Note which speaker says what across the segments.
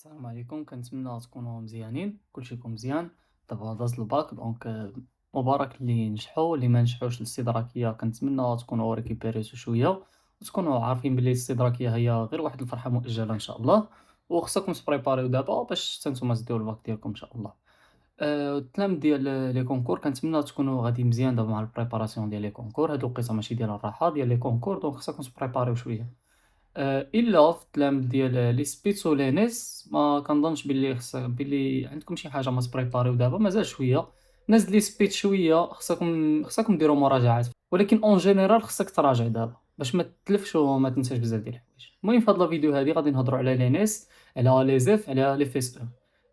Speaker 1: السلام عليكم، كنتمنى تكونوا مزيانين، كلشي يكون مزيان. دابا داز الباك مبارك اللي نجحوا، اللي ما نجحوش الاستدراكية كنتمنى تكونوا ريكيبيريتو شوية، وتكونوا عارفين بلي الاستدراكية هي غير واحد الفرحة مؤجلة إن شاء الله، وخصكم تبريباريو دابا باش حتى نتوما تديو الباك ديالكم إن شاء الله. التلام ديال لي كونكور كنتمنى تكونوا غادي مزيان دابا مع البريباراسيون ديال لي كونكور، هاد الوقيته ماشي ديال الراحة ديال لي كونكور، دونك خصكم تبريباريو شوية. إلا في التلامذ ديال لي سبيتو لينيس ما كنظنش بلي عندكم شي حاجة ما تبريباريو دابا مازال شوية. الناس لي سبيت شوية خصكم ديروا مراجعات، ولكن أون جينيرال خصك تراجع دابا باش ما تتلفش وما تنساش بزاف ديال الحوايج. المهم في هاد لا فيديو هادي غادي نهضروا على لينيس، على لي زيف، على لي فيس او،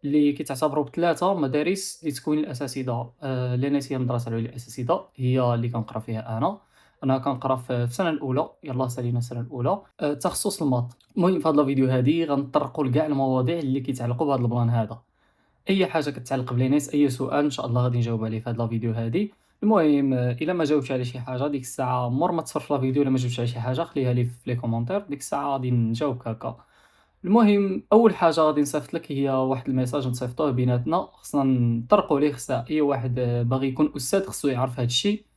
Speaker 1: اللي كيتعتبروا بثلاثة مدارس لتكوين الأساتذة. لينيس هي المدرسة العليا للأساتذة، هي اللي كنقرا فيها أنا كنقرا في السنة الأولى، يلاه سالينا السنة الأولى. تخصص الماط. المهم في هاد الفيديو هادي غنطرقوا لكاع المواضيع اللي كيتعلقوا بهاد البلان هذا. أي حاجة كتعلق بلينيس، أي سؤال إن شاء الله غادي نجاوب عليه في هاد الفيديو هادي. المهم إلا ما جاوبتش على شي حاجة ديك الساعة مور ما تصيفط لا فيديو، إلا ما جاوبتش على شي حاجة خليها لي في لي كومونتير، ديك الساعة غادي نجاوبك هكا. المهم أول حاجة غادي نصيفط لك هي واحد الميساج نصيفطوه بيناتنا، خصنا نطرقوا ليه، خصها أي واحد باغي يكون أستاذ خصو يعرف هاد الشي.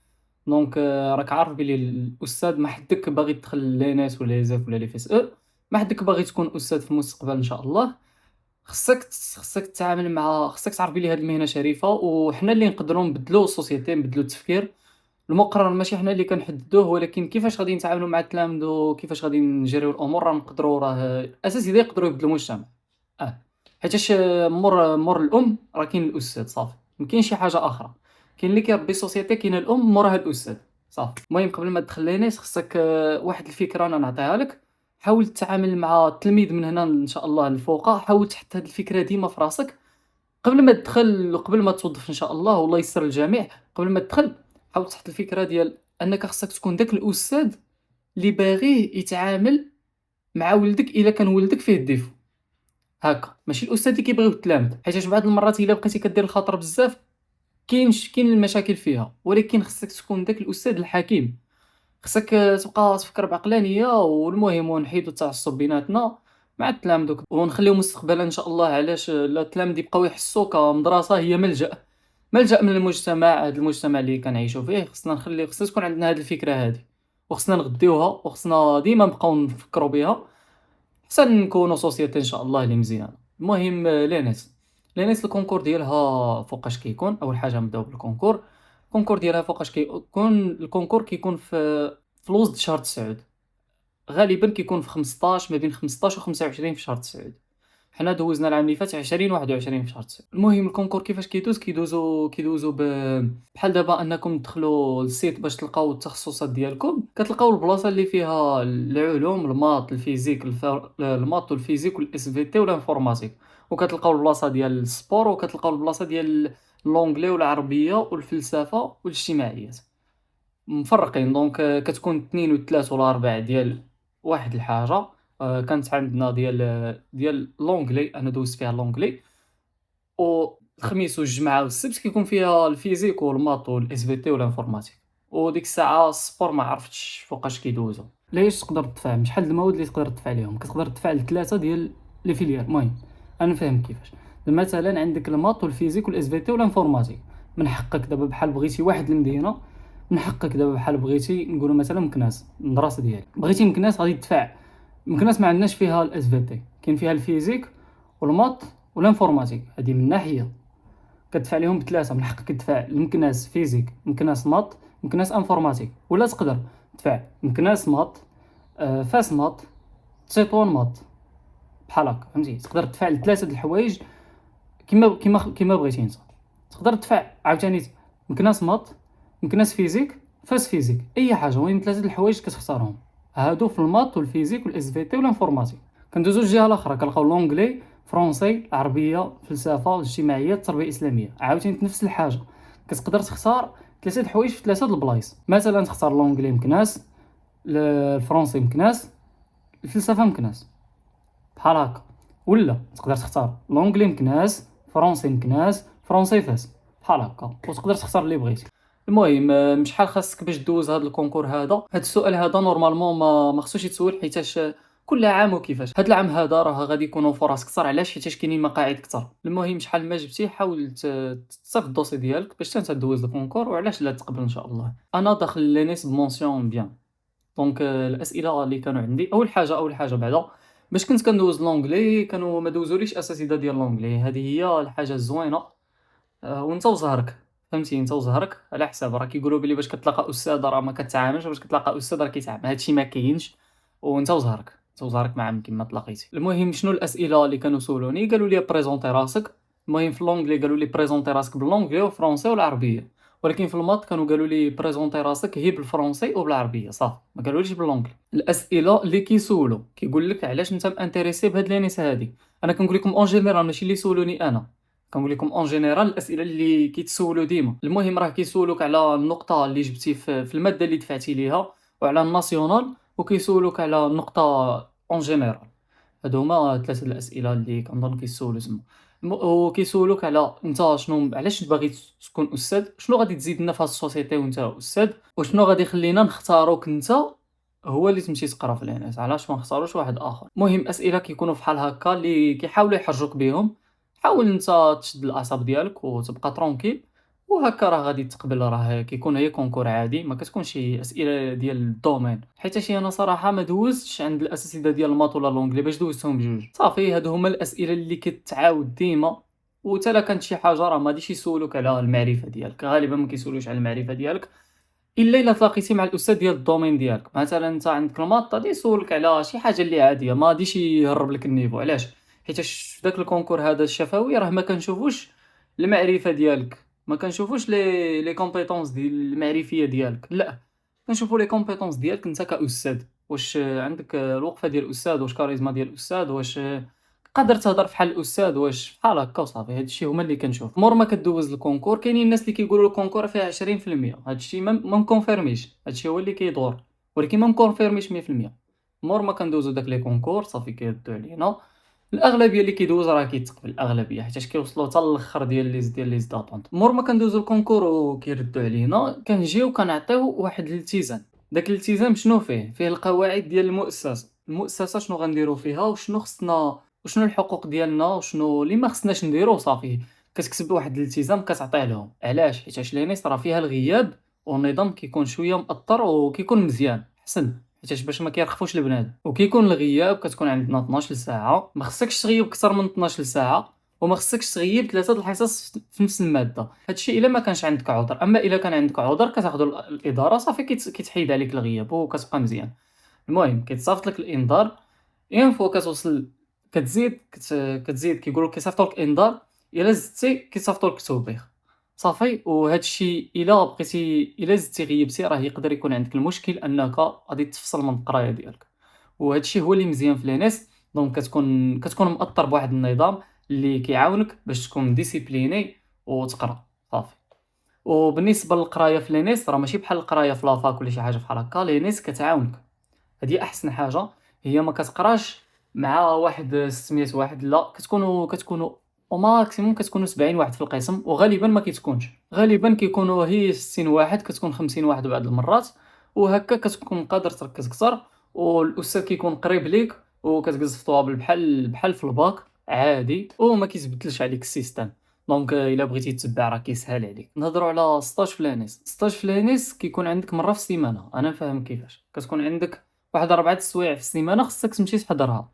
Speaker 1: دونك راك عارف بلي الأستاذ ما حدك باغي تدخل ليناس ولا لي زيف ولا لي فيس او، ما حدك باغي تكون أستاذ في المستقبل إن شاء الله. خصك تتعامل مع، خصك تعرف بلي هاد المهنة شريفة، وحنا اللي نقدروا نبدلوا السوسيتي، نبدلوا التفكير. المقرر ماشي حنا اللي كنحددوه، ولكن كيفاش غادي نتعاملوا مع التلامذة وكيفاش غادي نجريو الأمور راه نقدروا، راه الأساتذة يقدروا يبدلوا المجتمع. حيتاش مور الأم راه كاين الأستاذ صافي، ما كاينش شي حاجة أخرى. كاين اللي كيربي السوسيتي، كاينة الأم موراها الأستاذ صافي. المهم قبل ما تدخل لينيس خصك واحد الفكرة أنا نعطيها لك. حاول تتعامل مع التلميذ من هنا إن شاء الله للفوق، حاول تحط هاد الفكرة ديما في راسك قبل ما تدخل وقبل ما توظف إن شاء الله، والله يسر الجميع. قبل ما تدخل حاول تحط الفكرة ديال أنك خصك تكون داك الأستاذ اللي باغي يتعامل مع ولدك إلا كان ولدك فيه الديفو هاكا، ماشي الأستاذ اللي كيبغيو التلامذة، حيتاش بعض المرات إلا بقيتي كدير الخطر بزاف كاين المشاكل فيها، ولكن خصك تكون داك الأستاذ الحكيم. خصك تبقى تفكر بعقلانية، والمهم ونحيدو التعصب بيناتنا مع التلامذة ونخليو مستقبلا إن شاء الله. علاش لا التلامذة يبقاو يحسوا كمدرسة هي ملجأ من المجتمع، هذا المجتمع اللي كنعيشوا فيه. خصنا تكون عندنا هذه الفكرة هذه، وخصنا نغديوها، وخصنا ديما نبقاو نفكروا بها حتى نكونوا سوسيتي ان شاء الله اللي مزيانه. المهم لينيس الكونكور ديالها فوقاش كيكون. اول حاجه نبداو بالكونكور. الكونكور ديالها فوقاش كيكون؟ الكونكور كيكون في الوسط شهر 9، غالبا كيكون في 15، ما بين 15 و 25 في شهر 9. حنا دوزنا العام اللي فات 20 21 في شهر 9. المهم الكونكور كيفاش كيدوزو بحال دابا انكم تدخلوا للسيت باش تلقاو التخصصات ديالكم، كتلقاو البلاصه اللي فيها العلوم، الماط، الفيزيك، الماط والفيزيك والاس في تي والانفورماتيك، وكتلقاو البلاصه ديال السبور، وكتلقاو البلاصه ديال اللونجلي والعربيه والفلسفه والاجتماعيات مفرقين. دونك كتكون 2 و3 ولا 4 ديال واحد الحاجة. كانت عندنا ديال لونجلي، أنا دوزت فيها لونجلي، والخميس والجمعة والسبت كيكون فيها الفيزيك والماط والاس في تي والانفورماتيك. وديك الساعة السبور ما عرفتش فوقاش كيدوزو. ليش تقدر تدفع شحال د المواد اللي تقدر تدفع عليهم؟ كتقدر تدفع ل3 ديال لي فيليير. المهم أنا نفهم كيفاش. مثلا عندك الماط والفيزيك والاس في تي والانفورماتيك، من حقك دابا بحال بغيتي واحد المدينة، من حقك دابا بحال بغيتي نقولوا مثلا مكناس، المدرسه ديالي بغيتي مكناس غادي تدفع. مكناس ما عندناش فيها الاس في تي، كاين فيها الفيزيك والماط والانفورماتيك، هذه من ناحيه كتدفع لهم بثلاثه. من حقك تدفع لمكناس فيزيك، مكناس ماط، مكناس انفورماتيك، ولا تقدر تدفع مكناس ماط، فاس ماط، تيطوان ماط، بحال هكا فهمتي. تقدر تدفع لثلاثه د الحوايج كيما بغيتي انت. تقدر تدفع عاوتاني مكناس ماط، مكناس فيزيك، فاس فيزيك، اي حاجه. المهم ثلاثه د الحوايج كتختارهم، هادو في الماط والفيزيك والاس في تي والانفورماتيك. كندوزو للجهه الاخرى كنلقاو لونجلي، فرونسي، العربيه، فلسفه، الاجتماعيات، التربيه الاسلاميه، عاوتاني نفس الحاجه. كتقدر تختار ثلاثه د الحوايج في ثلاثه د البلايص. مثلا تختار لونجلي مكناس، الفرونسي مكناس، الفلسفه مكناس، بحال هكا. ولا تقدر تختار لونجلي مكناس، فرونسي مكناس، فرونسي فاس، بحال هكا، وتقدر تختار اللي بغيتي. المهم شحال خاصك باش دوز هذا الكونكور هذا؟ هذا السؤال هذا نورمالمون ما خصوش يتسول، حيتاش كل عام وكيفاش. هاد العام هذا راه غادي يكونوا فرص كتر، علاش؟ حيتاش كاينين مقاعد كتر. المهم شحال ما جبتي حاول تصيفط الدوسي ديالك باش حتى دوز الكونكور، وعلاش لا تقبل إن شاء الله. أنا داخل لينيس بmention بيان. دونك الأسئلة اللي كانوا عندي، أول حاجة بعدا باش كنت كندوز لونجلي كانوا ما دوزوليش أساتذة ديال لونجلي، هذه هي الحاجة الزوينة. وأنت وزهرك، فهمتي، أنت وزهرك على حساب. راه كيقولوا بلي باش كتلاقى أستاذ راه ما كتعاملش، باش كتلاقى أستاذ راه كيتعامل، هادشي ما كاينش. وأنت وزهرك، أنت وزهرك ما عمركم ما تلاقيتي. المهم شنو الأسئلة اللي كانوا سولوني؟ قالوا لي بريزونطي راسك. المهم في لونجلي قالوا لي بريزونطي راسك باللونجلي والفرونسي والعربية، ولكن في المات كانوا قالوا لي بريزونطي راسك هي بالفرونسي وبالعربية صافي، ما قالوليش باللونجلي. الأسئلة اللي كيسولوا كيقول لك علاش أنت مانتيريسي بهاد لينيس هادي. أنا كنقول لكم أون جينيرال ماشي اللي سولوني أنا، كنقول لكم اون جينيرال الاسئله اللي كيتسولوا ديما. المهم راه كيسولوك على النقطه اللي جبتي في الماده اللي دفعتي ليها، وعلى الناسيونال، وكيسولوك على النقطه اون جينيرال. هادو هما ثلاثه الاسئله اللي كنظن كيسولوا تما. وكيسولوك على انت شنو، علاش باغي تكون استاذ، شنو غادي تزيد لنا في هاد السوسيتي وانت استاذ، وشنو غادي يخلينا نختاروك انت هو اللي تمشي تقرا في الاناس، علاش ما نختاروش واحد اخر. المهم اسئله كيكونوا بحال هكا اللي كيحاولوا يحرجوك بهم. حاول انت تشد الاعصاب ديالك وتبقى ترونكيل، وهكا راه غادي تقبل. راه كيكون هي كونكور عادي، ما كتكونش شي اسئله ديال الدومين. حيت شي انا صراحه ما دوزتش عند الاساتذه ديال المات ولا لونجلي، باش دوزتهم بجوج صافي. هادو هما الاسئله اللي كتعاود ديما. وتا لا كانت شي حاجه راه ما غاديش يسولوك على المعرفه ديالك، غالبا ما كيسولوش على المعرفه ديالك الا تلاقيتي مع الاستاذ ديال الدومين ديالك. مثلا انت عندك الماط غادي يسولك على شي حاجه اللي عاديه، ما غاديش يهرب لك النيفو. علاش؟ حيت في داك الكونكور هذا الشفوي راه ما كنشوفوش المعرفه ديالك، ما كنشوفوش لي كومبيتونس ديال المعرفيه ديالك، لا، كنشوفوا لي كومبيتونس ديالك انت كاستاذ. واش عندك الوقفه ديال الاستاذ، واش كاريزما ديال الاستاذ، واش قادر تهضر بحال الاستاذ، واش بحال هكا وصافي. هادشي هما اللي كنشوف. مور ما كدوز الكونكور كاينين الناس اللي كيقولوا الكونكور فيه 20%، هادشي ما مكونفيرميش، هادشي هو اللي كيدور، ولكن ما مكونفيرميش 100%. مور ما كندوزو داك لي كونكور صافي كيردوا علينا. الاغلبيه اللي كيدوز راه كيتقبل الاغلبيه، حيت كيوصلوا حتى الاخر ديال لي زداتونط. مور ما كندوزو الكونكور وكيردوا علينا كنجيو كنعطيو واحد الالتزام. داك الالتزام شنو فيه القواعد ديال المؤسسه شنو غنديروا فيها، وشنو خصنا، وشنو الحقوق ديالنا، وشنو اللي ما خصناش نديرو صافي. كتكتب واحد الالتزام كتعطيه لهم. علاش؟ حيت لينيس راه فيها الغياب، والنظام كيكون شويه مأطر وكيكون مزيان حسن، حيت باش ما كيرخفوش البنات. وكيكون الغياب كتكون عندنا 12 ساعه، ما خصكش تغيب اكثر من 12 ساعه، وما خصكش تغيب 3 الحصص في نفس الماده. هادشي الا ما كانش عندك عذر. اما الا كان عندك عذر كتاخذوا الاداره صافي كيتحيد عليك الغياب وكتبقى مزيان. المهم كيتصيفط لك الانذار. اون فوا كتوصل كتزيد كيقولوا كيصيفطوا لك انذار. الا زدتي كيصيفطوا لك توبيخ صافي. وهذا الشيء الا بقيتي، الا زدتي غيبتي راه يقدر يكون عندك المشكل انك غادي تفصل من القرايه ديالك. وهذا الشيء هو اللي مزيان في لينيس. دونك كتكون مأطر بواحد النظام اللي كيعاونك باش تكون ديسيبليني وتقرا صافي. وبالنسبه للقرايه في لينيس راه ماشي بحال القرايه في لافاك ولا شي حاجه بحال هكا. لينيس كتعاونك، هذه احسن حاجه. هي ما كتقراش مع واحد 600 واحد، لا، كتكونوا او ماكسيموم كتكونوا 70 واحد في القسم، وغالبا ما كيتكونش. غالبا كيكونوا هي 60 واحد، كتكون 50 واحد بعض المرات. وهكا كتكون قادر تركز اكثر، والاستاذ كيكون قريب ليك، وكتجلس في الطوابل بحال في الباك عادي، وما كيتبدلش عليك السيستم. دونك الا بغيتي تتبع راه كيسهل عليك. نهضروا على ستاج في لانيس. ستاج في لانيس كيكون عندك مره في السيمانه. انا فاهم كيفاش كتكون عندك واحد 4 السوايع في السيمانه خصك تمشي تحضرها.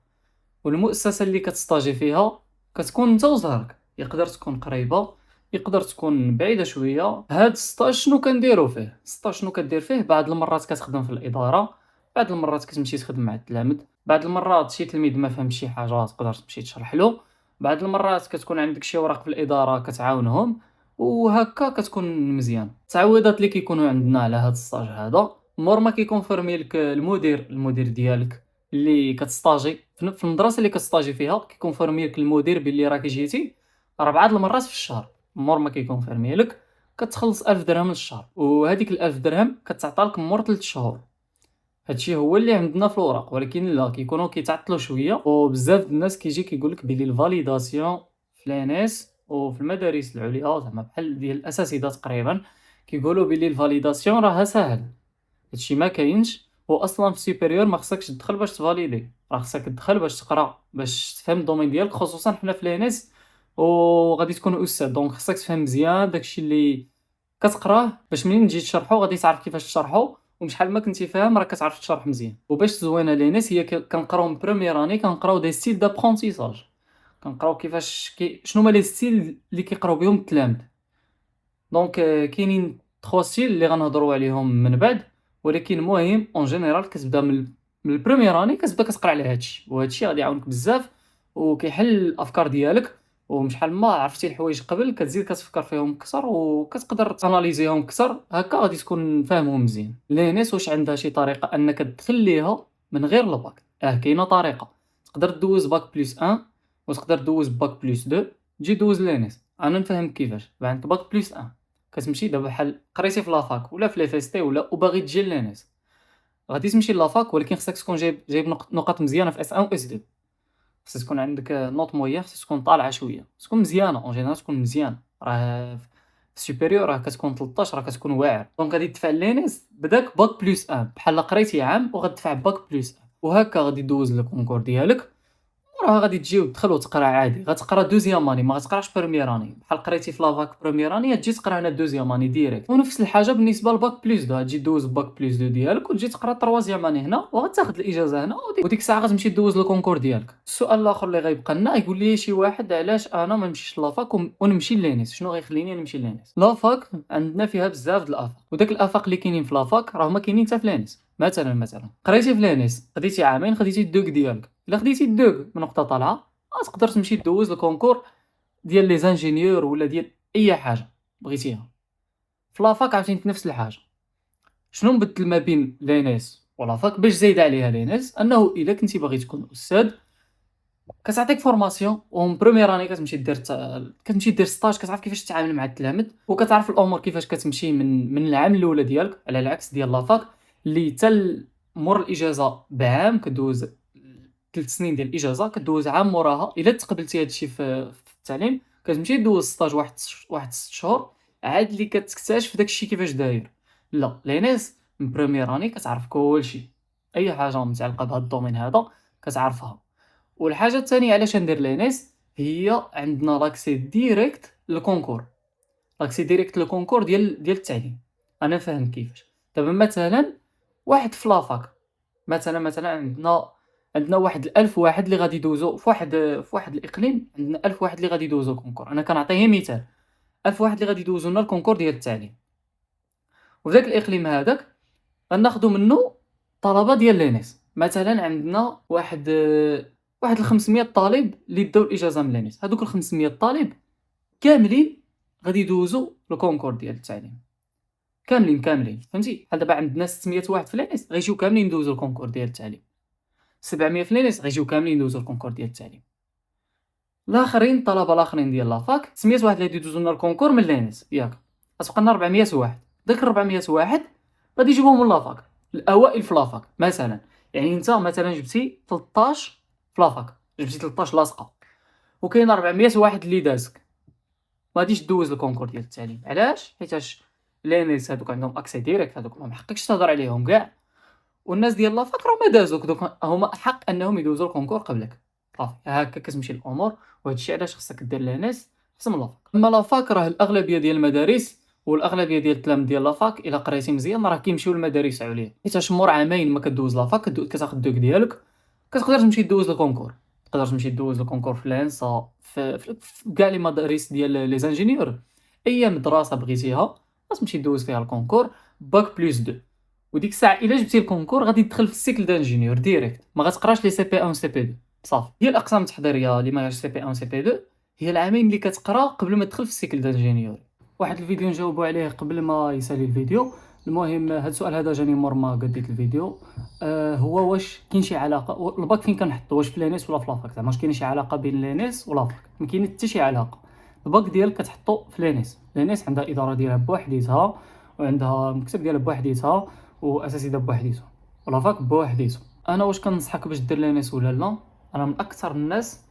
Speaker 1: والمؤسسه اللي كتستاجي فيها كتكون انت وزهرك، يقدر تكون قريبه، يقدر تكون بعيده شويه. هاد الستاج شنو كنديرو فيه؟ الستاج شنو كدير فيه؟ بعض المرات كتخدم في الاداره، بعض المرات كتمشي تخدم مع التلاميذ، بعض المرات شي تلميذ ما فهمش شي حاجه تقدر تمشي تشرح له، بعض المرات كتكون عندك شي اوراق في الاداره كتعاونهم. وهكا كتكون مزيان. التعويضات اللي كيكونوا عندنا على هاد الستاج هذا، مور ما كيكونفيرمي لك المدير ديالك اللي كتستاجي في المدرسه اللي كتستاجي فيها، كيكونفيرمي لك المدير باللي راك جيتي 4 المرات في الشهر. مور ما كيكونفيرمي لك كتخلص 1000 درهم للشهر، وهذيك ال1000 درهم كتعطى لك مور 3 شهور. هادشي هو اللي عندنا في الوراق، ولكن لا، كيكونوا كيتعطلوا شويه. وبزاف د الناس كيجي كيقول لك بلي الفاليداسيون في لانيس وفي المدارس العليا زعما بحال ديال الاساتذه تقريبا، كيقولوا بلي الفاليداسيون راها ساهل. هادشي ما كاينش. واصلا في سوبيريور ما خصكش تدخل باش تفاليدي، راه خصك تدخل باش تقرا باش تفهم الدومين ديالك، خصوصا حنا في لينيس وغادي تكون استاذ، دونك خصك تفهم مزيان داكشي اللي كتقراه باش منين تجي تشرحو غادي تعرف كيفاش تشرحو، وشحال ما كنتي فاهم راه كتعرف تشرح مزيان. وباش تزوينها لينيس هي كنقراو من بروميير اني كنقراو دي ستيل دابرونتيساج، كنقراو كيفاش شنو هما لي ستيل اللي كيقراو بهم التلاميذ. دونك كاينين 3 ستيل اللي غنهضروا عليهم من بعد، ولكن المهم اون جينيرال كتبدا من البروميير اني كتبدا كتقرا على هادشي، وهادشي غادي يعاونك بزاف وكيحل الافكار ديالك، وشحال ما عرفتي الحوايج قبل كتزيد كتفكر فيهم اكثر وكتقدر تاناليزيهم اكثر، هكا غادي تكون فاهمهم مزيان. لينيس واش عندها شي طريقه انك تدخل ليها من غير الباك؟ كاينه طريقه، تقدر دوز باك بلس 1 وتقدر دوز باك بلس 2 تجي دوز لينيس. انا نفهم كيفاش. عندك باك بلس 1 كتمشي دابا بحال قريتي في لافاك ولا في لي فيستي ولا وباغي تجي لينيس، غادي تمشي لافاك ولكن خصك تكون جايب نقاط مزيانه في اس 1 و اس 2، خصك تكون عندك نوط مويه، خصك تكون طالعه شويه، تكون مزيانه اون جينيرال تكون مزيان، راه في سوبيريور راه كتكون 13 راه كتكون واعر. دونك غادي تدفع لينيس بداك باك بلس 1 بحال قريتي عام وغتدفع باك بلس 1، وهكا غادي دوز الكونكور ديالك، راه غادي تجي وتدخل وتقرا عادي، غتقرا دوزيام اني ما غتقراش بروميير اني، بحال قريتي في لافاك بروميير اني تجي تقرا هنا دوزيام اني ديريكت. ونفس الحاجه بالنسبه للباك بلس 2، تجي دوز باك بلس 2 ديالك وتجي تقرا تروازيام اني هنا وغتاخد الاجازه هنا، وديك الساعه غتمشي دوز الكونكور ديالك. السؤال الاخر اللي غيبقى لنا، يقول لي شي واحد علاش انا ما نمشيش لافاك ونمشي لينيس، شنو غيخليني نمشي لينيس؟ لافاك عندنا فيها بزاف د الافاق، وداك الافاق اللي كاينين في لافاك راه هما كاينين حتى في لينيس. مثلا قريتي في لينيس خديتي عامين خديتي الدوك ديالك، الا خديتي الدوك من نقطه طالعه تقدر تمشي دوز الكونكور ديال لي زانجينيور ولا ديال اي حاجه بغيتيها. في لافاك عاوتاني نفس الحاجه. شنو نبدل ما بين لينيس ولافاك باش زايد عليها لينيس؟ انه الا كنتي باغي تكون استاذ كتعطيك فورماسيون، ومن بروميير اني كتمشي دير ستاج، كتعرف كيفاش تتعامل مع التلاميذ وكتعرف الامور كيفاش كتمشي من العام الاولى ديالك، على العكس ديال لافاك اللي حتى مور الاجازه بعام كدوز 3 سنين ديال الاجازه، كدوز عام موراها الا تقبلتي هادشي في التعليم كتمشي دوز ستاج واحد 6 شهور عاد اللي كتكتشف داكشي كيفاش داير. لا لينيس من بروميير اني كتعرف كلشي، اي حاجه متعلقه بهذا الدومين هذا كتعرفها. والحاجه الثانيه علاش ندير لينيس هي عندنا لاكسي ديريكت للكونكور، لاكسي ديريكت للكونكور ديال التعليم. انا فاهم كيفاش. دابا مثلا واحد في لافاك مثلا عندنا واحد 1000 واحد اللي غادي يدوزو في واحد الاقليم، عندنا 1000 واحد اللي غادي يدوزو كونكور. انا كنعطيه مثال، 1000 واحد اللي غادي يدوزو لنا الكونكور ديال التعليم، وفي داك الاقليم هذاك غناخدو منه طلبه ديال لينيس. مثلا عندنا واحد 500 طالب اللي داو الاجازه من لينيس، هذوك 500 طالب كاملين غادي يدوزو الكونكور ديال التعليم، كاملين فهمتي؟ بحال دابا عندنا 600 واحد في لينيس غيجيو كاملين يدوزو الكونكور ديال التعليم، 700 في لينيس غيجيو كاملين يدوزو الكونكور ديال التعليم. الطلبه الاخرين ديال لافاك 900 واحد اللي يدوزو لنا الكونكور من لينيس ياك، غتبقى لنا 400 واحد. داك 400 واحد غادي يجيبوهم من لافاك الاوائل في لافاك مثلا. يعني انت مثلا جبتي 13 في لافاك، جبتي 13 لاصقه، وكاين 400 واحد اللي دازك، ما غاديش دوز الكونكور ديال التعليم. علاش؟ حيتاش لينيس هذوك عندهم اكسي ديريكت، هذوك ما محققش تهضر عليهم كاع، والناس ديال لافاك راه ما دازوك، دوك هما حق انهم يدوزوا الكونكور قبلك. صافي هكا كتمشي الامور، وهذا الشيء علاش خصك دير لينيس احسن من لافاك. اما لافاك راه الاغلبيه ديال المدارس والاغلبيه ديال التلاميذ ديال لافاك الا قريتي مزيان راه كيمشيو للمدارس عليا، حيتاش مور عامين ما كدوز لافاك كتاخد الدوك ديالك كتقدر تمشي دوز الكونكور، تقدر تمشي دوز الكونكور في لانسا في كاع لي مدارس ديال لي زانجينيور، اي مدرسه بغيتيها غتمشي دوز فيها الكونكور باك بلس 2. وديك الساعه الا جبتي الكونكور غادي تدخل في السيكل دانجينيور ديريكت، ما غتقراش لي سي بي 1 و سي بي 2 صافي. هي الاقسام التحضيريه اللي ما سي بي 1 و سي بي 2 هي العامين اللي كتقرا قبل ما تدخل في السيكل دانجينيور. واحد الفيديو نجاوبوا عليه قبل ما يسالي الفيديو. المهم هذا السؤال هذا جاني مور ما قديت الفيديو. هو واش كاين شي علاقه الباك فين كنحطو، واش في لينيس ولا في لافاك؟ زعما واش كاين شي علاقه بين لينيس ولافاك؟ ما كاين حتى شي علاقه. الباك ديالك كتحطو في لينيس عندها اداره ديالها بوحديتها، وعندها المكتب ديالها بوحديتها، واساتذه بوحديتهم، ولافاك بوحديتهم. انا واش كنصحك باش دير لينيس ولا لا؟ انا من اكثر الناس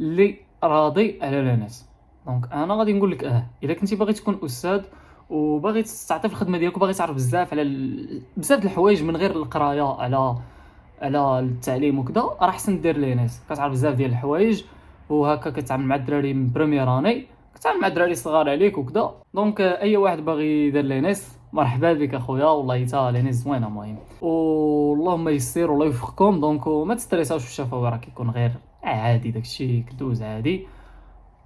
Speaker 1: اللي راضي على لينيس، دونك انا غادي نقول لك الا كنتي باغي تكون استاذ وباغي تستعطي في الخدمة ديالك وباغي تعرف بزاف على بزاف د الحوايج من غير القراية على التعليم وكذا، راه حسن دير لينيس، كتعرف بزاف ديال الحوايج، وهكا كتعامل مع الدراري من بروميير اني، كتعامل مع الدراري صغار عليك وكذا. دونك اي واحد باغي يدير لينيس مرحبا بك اخويا، والله حتى لينيس زوينه المهم، واللهم يسر والله يوفقكم. دونك ما تستريساوش في الشفوي، راه كيكون غير عادي داكشي كدوز عادي،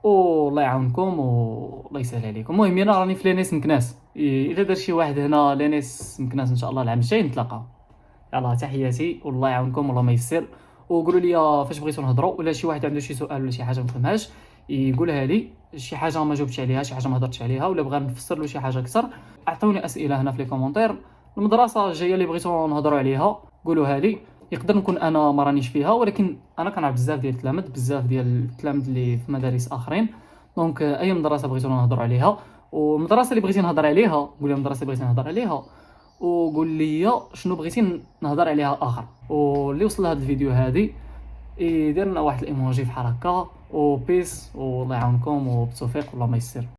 Speaker 1: والله يعاونكم والله يسهل عليكم. المهم انا راني في لينيس مكناس، الا دار شي واحد هنا لينيس مكناس ان شاء الله العام الجاي نتلاقاو. يلاه تحياتي والله يعاونكم والله ما يسر. وقولوا لي فاش بغيتو نهضروا، ولا شي واحد عنده شي سؤال ولا شي حاجه ما فهمهاش يقولها لي، شي حاجه ما جاوبتش عليها، شي حاجه ما هضرتش عليها، ولا بغا نفسر له شي حاجه اكثر، اعطوني اسئله هنا في لي كومونتير. المدرسه الجايه اللي بغيتو نهضروا عليها قولوها لي. يقدر نكون انا ما رانيش فيها، ولكن انا كنعرف بزاف ديال التلاميذ، بزاف ديال التلاميذ اللي في مدارس اخرين. دونك اي مدرسه بغيتو نهضروا عليها، والمدرسه اللي بغيتي نهضر عليها قول لي المدرسه اللي بغيتي نهضر عليها، وقول لي شنو بغيتي نهضر عليها اخر. واللي وصل لهذا الفيديو هذه يدير لنا واحد الايموجي بحال هكا، وبيس والله يعاونكم وبالتوفيق والله ما يسر.